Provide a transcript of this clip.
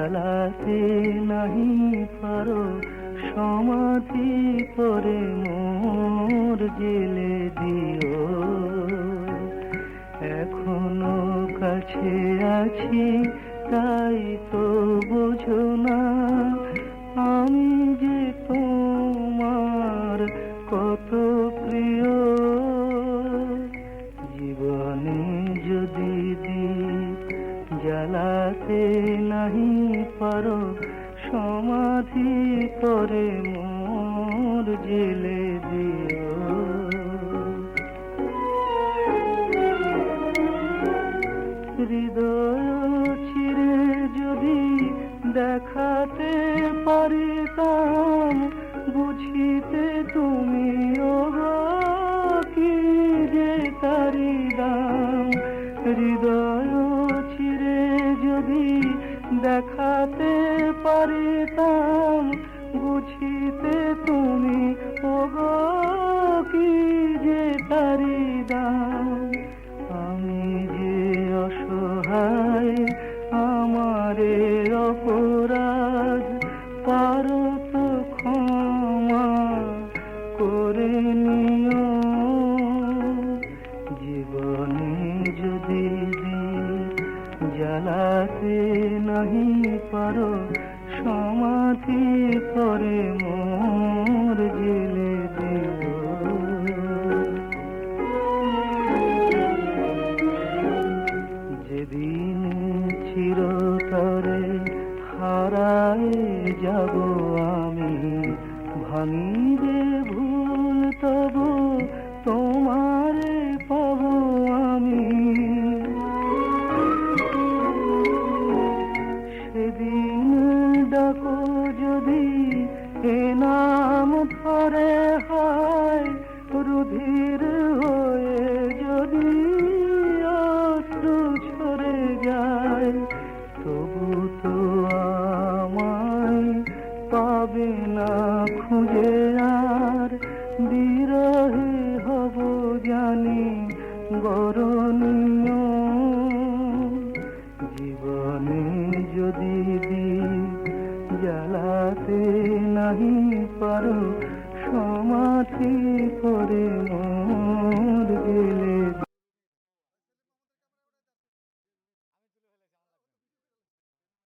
জ্বালাতে নাহি পারো সমাধি করে মোর জেলে দিও। এখনো কাছে আছি তাই তো বোঝো না আমি যে তোমার কত প্রিয়। জীবনে যদি দীপ জ্বালাতে নাহি পারো সমাধি করে মোর জেলে দিও। হৃদয় চিরে যদি দেখাতে পারিতাম বুঝিতে তুমি কি যে তারি দাম। হৃদয় চিরে যদি দেখাতে পারিতাম বুঝিতে তুমি কি যে তারি দাম। আমি যে অসহায় আমারে অপরাধ পারো তো ক্ষমা করে নিও। জীবনে যদি দীপ জ্বালাতে নাহি পারো সমাধি করে মোর জেলে দিও। যেদিন চিরতরে হারায় যাব আমি ভাঙিবে ভুল তবু তোমারে পাবো আমি। সেদিন ডাকো যদি এ নাম ধরে হয় রুধির হয়ে যদি অশ্রু ঝরে যায় তবু তো আমায় পাবে না খুঁজে আর বিরহে হব জানি বরণীয়। জীবনে যদি দীপ জ্বালাতে নাহি পারো সমাধি করে